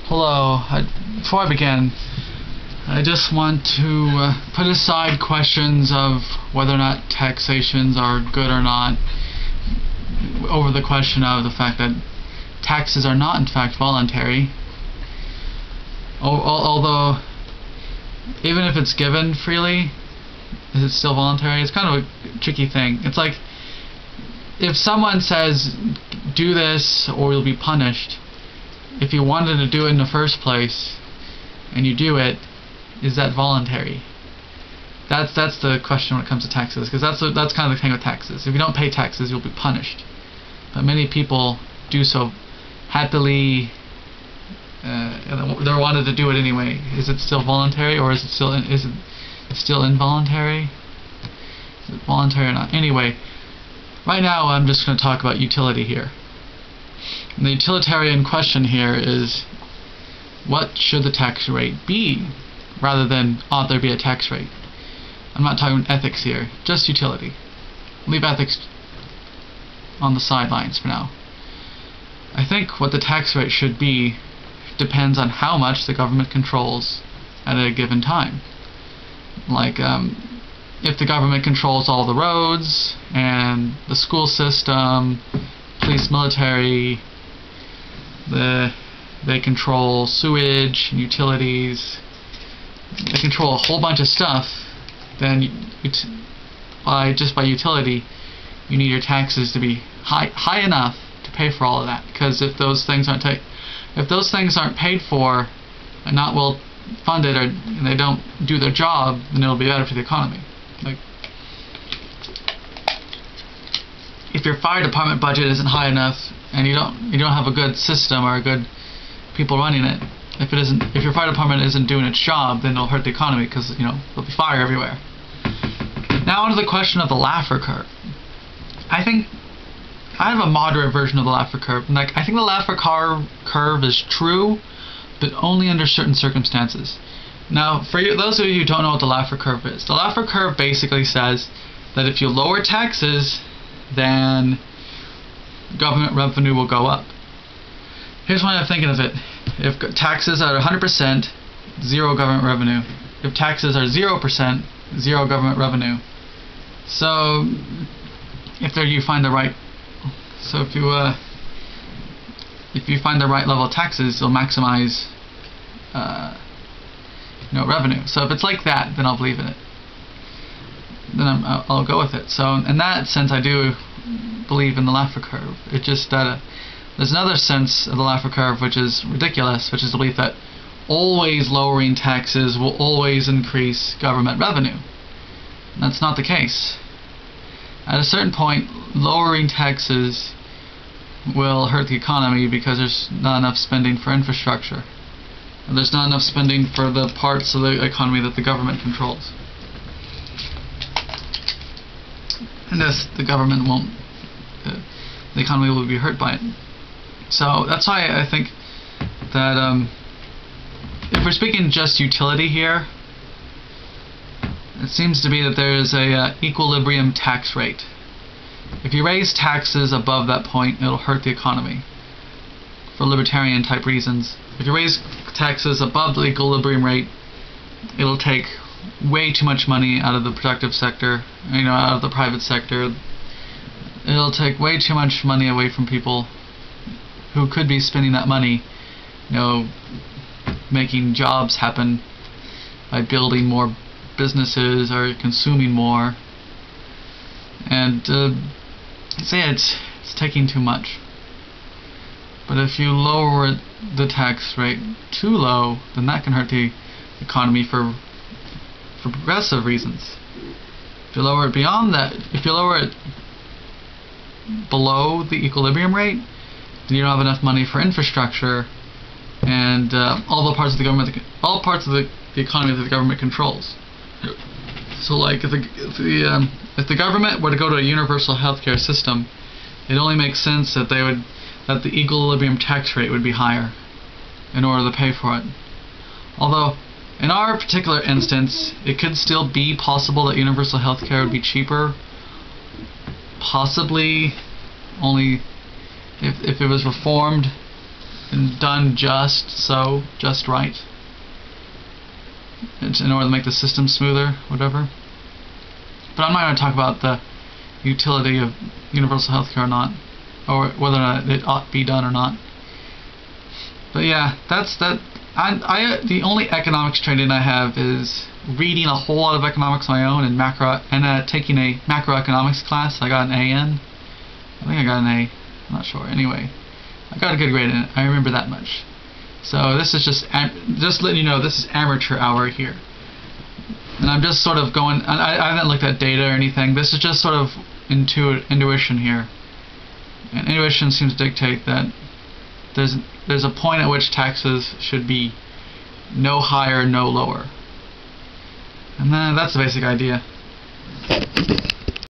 Hello. Before I begin, I just want to put aside questions of whether or not taxations are good or not over the question of the fact that taxes are not in fact voluntary. Although, even if it's given freely, is it still voluntary? It's kind of a tricky thing. It's like, if someone says, do this or you'll be punished, if you wanted to do it in the first place, and you do it, is that voluntary? That's the question when it comes to taxes, because that's kind of the thing with taxes. If you don't pay taxes, you'll be punished. But many people do so happily, and they wanted to do it anyway. Is it still voluntary, or is it still involuntary? Is it voluntary or not? Anyway, right now I'm just going to talk about utility here. And the utilitarian question here is, what should the tax rate be, rather than ought there be a tax rate? I'm not talking ethics here, just utility. Leave ethics on the sidelines for now. I think what the tax rate should be depends on how much the government controls at a given time. Like, if the government controls all the roads and the school system, police, military, they control sewage and utilities, they control a whole bunch of stuff, then just by utility you need your taxes to be high enough to pay for all of that. Because if those things aren't paid for and not well funded, and they don't do their job, then it'll be better for the economy. Like, if your fire department budget isn't high enough and you don't have a good system or a good people running it, if your fire department isn't doing its job, then it'll hurt the economy, because there'll be fire everywhere. Now onto the question of the Laffer curve. I think I have a moderate version of the Laffer curve. Like, I think the Laffer curve is true, but only under certain circumstances. Now, for those of you who don't know what the Laffer curve is, the Laffer curve basically says that if you lower taxes, then government revenue will go up. Here's why I'm thinking of it. If taxes are 100%, zero government revenue. If taxes are 0%, zero government revenue. So, if you find the right level of taxes, you'll maximize revenue. So if it's like that, then I'll believe in it. Then I'll go with it. So in that sense, I do believe in the Laffer curve. It's just that there's another sense of the Laffer curve which is ridiculous, which is the belief that always lowering taxes will always increase government revenue. And that's not the case. At a certain point, lowering taxes will hurt the economy because there's not enough spending for infrastructure. And there's not enough spending for the parts of the economy that the government controls. And thus, the economy will be hurt by it. So that's why I think that if we're speaking just utility here, it seems to be that there is a equilibrium tax rate. If you raise taxes above that point, it'll hurt the economy for libertarian type reasons. If you raise taxes above the equilibrium rate, it'll take way too much money out of the productive sector, out of the private sector. It'll take way too much money away from people who could be spending that money, making jobs happen by building more businesses or consuming more. And it's taking too much. But if you lower the tax rate too low, then that can hurt the economy for progressive reasons. If you lower it beyond that, if you lower it below the equilibrium rate, then you don't have enough money for infrastructure and all parts of the economy that the government controls. So, like, if the government were to go to a universal healthcare system, it only makes sense that the equilibrium tax rate would be higher in order to pay for it. Although, in our particular instance, it could still be possible that universal healthcare would be cheaper. Possibly, only if it was reformed done just right, in order to make the system smoother, whatever. But I'm not going to talk about the utility of universal health care or not, or whether or not it ought to be done or not. But yeah, that's that. The only economics training I have is reading a whole lot of economics on my own and taking a macroeconomics class. I got an A in. I think I got an A. I'm not sure. Anyway, I got a good grade in it. I remember that much. So this is just letting you know, this is amateur hour here. And I'm just sort of going, I haven't looked at data or anything. This is just sort of intuition here. And intuition seems to dictate that there's a point at which taxes should be no higher, no lower. And then that's the basic idea.